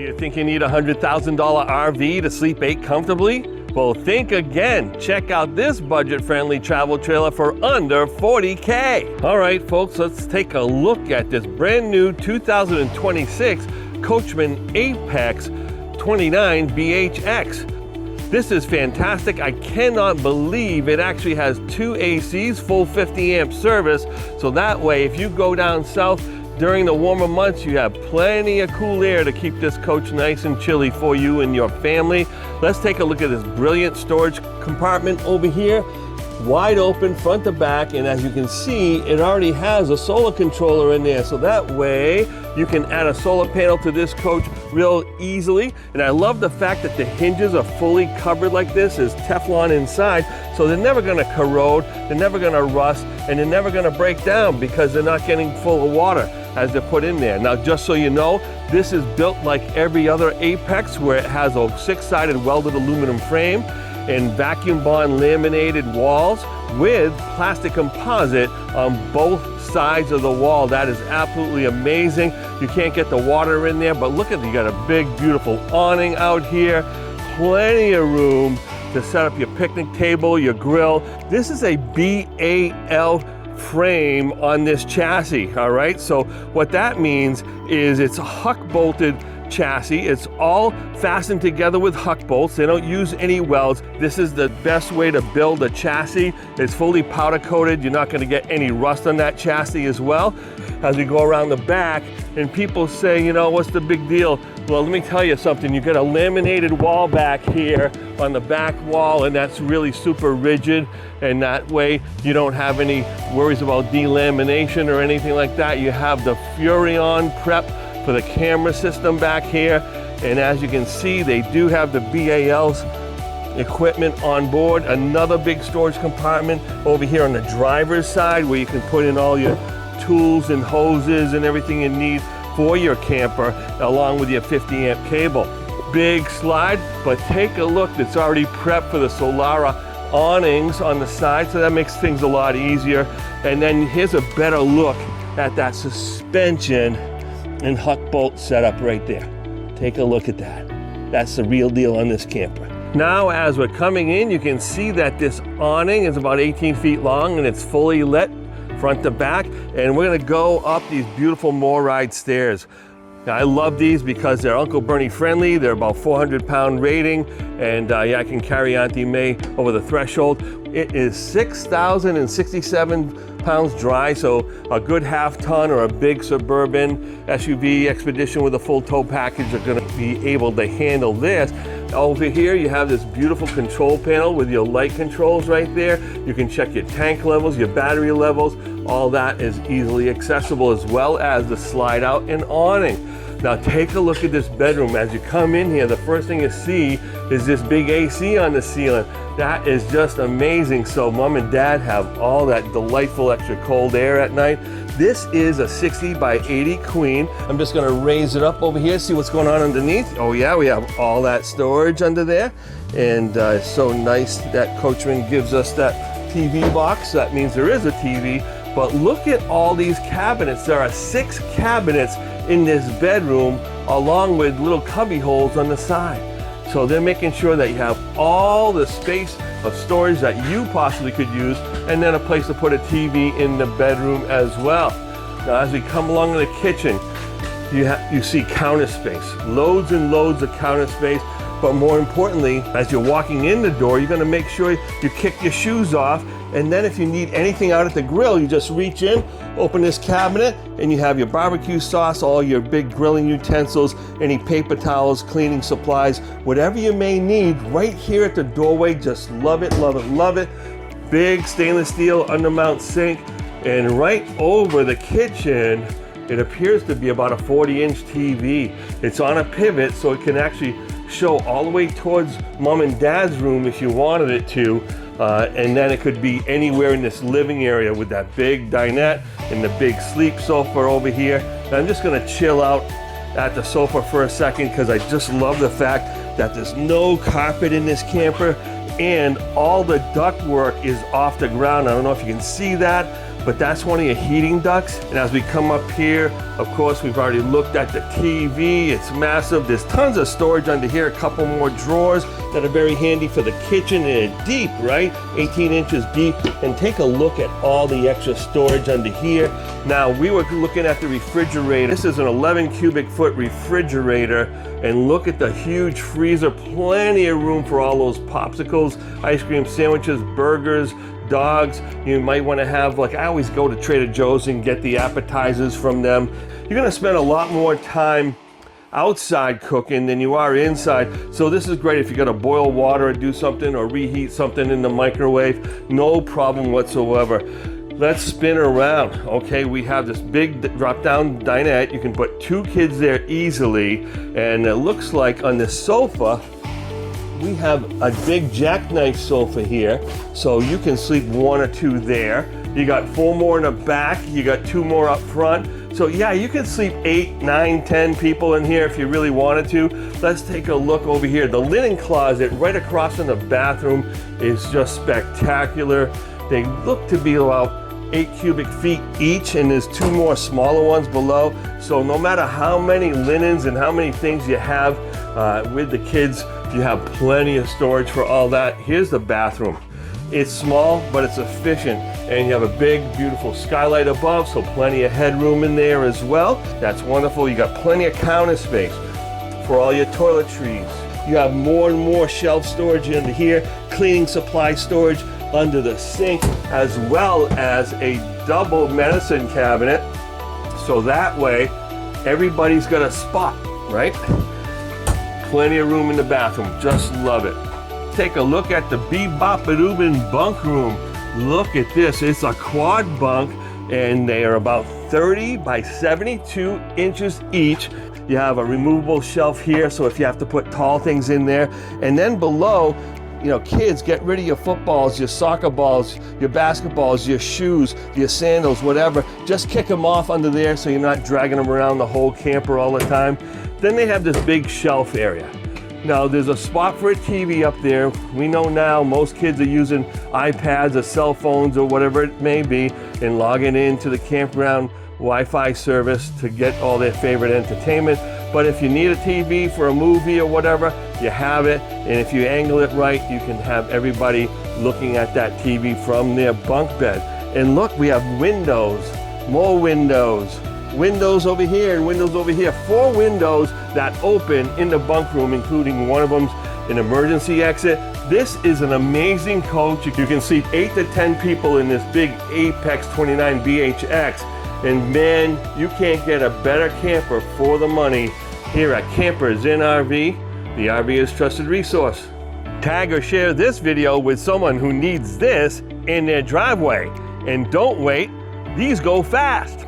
You think you need a $100,000 RV to sleep 8 comfortably? Well, think again. Check out this budget-friendly travel trailer for under $40K. All right, folks, let's take a look at this brand new 2026 Coachmen Apex 29 BHX. This is fantastic. I cannot believe it actually has 2 ACs, full 50 amp service. So that way, if you go down south during the warmer months, you have plenty of cool air to keep this coach nice and chilly for you and your family. Let's take a look at this brilliant storage compartment over here. Wide open front to back, and as you can see, it already has a solar controller in there, so that way you can add a solar panel to this coach real easily. And I love the fact that the hinges are fully covered like this. There's Teflon inside, so they're never going to corrode, they're never going to rust, and they're never going to break down because they're not getting full of water as they're put in there. Now, just so you know, this is built like every other Apex, where it has a 6-sided welded aluminum frame and vacuum bond laminated walls with plastic composite on both sides of the wall. That is absolutely amazing. You can't get the water in there, but look at, you got a big, beautiful awning out here. Plenty of room to set up your picnic table, your grill. This is a BAL frame on this chassis, all right? So what that means is it's a huck bolted chassis. It's all fastened together with huck bolts. They don't use any welds. This is the best way to build a chassis. It's fully powder coated. You're not going to get any rust on that chassis as well. As we go around the back, and people say, you know, what's the big deal? Well, let me tell you something. You got a laminated wall back here on the back wall, and that's really super rigid, and that way you don't have any worries about delamination or anything like that. You have the Furrion prep for the camera system back here, and as you can see, they do have the BAL's equipment on board. Another big storage compartment over here on the driver's side where you can put in all your tools and hoses and everything you need for your camper, along with your 50 amp cable. Big slide, but take a look, it's already prepped for the Solara awnings on the side, so that makes things a lot easier. And then here's a better look at that suspension and huck bolt setup right there. Take a look at that. That's the real deal on this camper. Now, as we're coming in, you can see that this awning is about 18 feet long and it's fully lit front to back. And we're gonna go up these beautiful MORryde stairs. Now, I love these because they're Uncle Bernie friendly. They're about 400-pound rating, and yeah, I can carry Auntie May over the threshold. It is 6,067 pounds dry, so a good half-ton or a big suburban SUV Expedition with a full tow package are going to be able to handle this. Over here, you have this beautiful control panel with your light controls right there. You can check your tank levels, your battery levels. All that is easily accessible, as well as the slide out and awning. Now take a look at this bedroom. As you come in here, the first thing you see is this big AC on the ceiling. That is just amazing. So mom and dad have all that delightful extra cold air at night. This is a 60 by 80 queen. I'm just gonna raise it up over here, see what's going on underneath. Oh yeah, we have all that storage under there. And it's so nice that Coachmen gives us that TV box. That means there is a TV. But look at all these cabinets. There are 6 cabinets in this bedroom, along with little cubby holes on the side. So they're making sure that you have all the space of storage that you possibly could use, and then a place to put a TV in the bedroom as well. Now, as we come along in the kitchen, you see counter space, loads and loads of counter space. But more importantly, as you're walking in the door, you're gonna make sure you kick your shoes off. And then if you need anything out at the grill, you just reach in, open this cabinet, and you have your barbecue sauce, all your big grilling utensils, any paper towels, cleaning supplies, whatever you may need right here at the doorway. Just love it, love it, love it. Big stainless steel undermount sink. And right over the kitchen, it appears to be about a 40-inch TV. It's on a pivot, so it can actually show all the way towards mom and dad's room if you wanted it to. And then it could be anywhere in this living area with that big dinette and the big sleep sofa over here. And I'm just gonna chill out at the sofa for a second because I just love the fact that there's no carpet in this camper and all the ductwork is off the ground. I don't know if you can see that, but that's one of your heating ducts. And as we come up here, of course, we've already looked at the TV. It's massive. There's tons of storage under here, a couple more drawers that are very handy for the kitchen, and it's deep, right? 18 inches deep. And take a look at all the extra storage under here. Now, we were looking at the refrigerator. This is an 11 cubic foot refrigerator, and look at the huge freezer. Plenty of room for all those popsicles, ice cream sandwiches, burgers, dogs. You might want to have, like, I always go to Trader Joe's and get the appetizers from them. You're going to spend a lot more time outside cooking than you are inside. So this is great if you got to boil water or do something or reheat something in the microwave. No problem whatsoever. Let's spin around. Okay, we have this big drop-down dinette. You can put 2 kids there easily. And it looks like on this sofa, we have a big jackknife sofa here. So you can sleep 1 or 2 there. You got 4 more in the back. You got 2 more up front. So yeah, you can sleep 8, 9, 10 people in here if you really wanted to. Let's take a look over here. The linen closet right across from the bathroom is just spectacular. They look to be about 8 cubic feet each, and there's 2 more smaller ones below. So no matter how many linens and how many things you have with the kids, you have plenty of storage for all that. Here's the bathroom. It's small, but it's efficient, and you have a big, beautiful skylight above, so plenty of headroom in there as well. That's wonderful. You got plenty of counter space for all your toiletries. You have more and more shelf storage under here, cleaning supply storage under the sink, as well as a double medicine cabinet. So that way, everybody's got a spot, right? Plenty of room in the bathroom. Just love it. Take a look at the Bebop-a-doobin bunk room. Look at this. It's a quad bunk, and they are about 30 by 72 inches each. You have a removable shelf here, so if you have to put tall things in there. And then below, you know, kids, get rid of your footballs, your soccer balls, your basketballs, your shoes, your sandals, whatever. Just kick them off under there so you're not dragging them around the whole camper all the time. Then they have this big shelf area. Now, there's a spot for a TV up there. We know now most kids are using iPads or cell phones or whatever it may be and logging into the campground Wi-Fi service to get all their favorite entertainment. But if you need a TV for a movie or whatever, you have it. And if you angle it right, you can have everybody looking at that TV from their bunk bed. And look, we have windows, more windows. Windows over here and windows over here. 4 windows that open in the bunk room, including one of them's an emergency exit. This is an amazing coach. You can seat 8 to 10 people in this big Apex 29 BHX. And man, you can't get a better camper for the money here at Campers in RV, the RV's trusted resource. Tag or share this video with someone who needs this in their driveway. And don't wait, these go fast.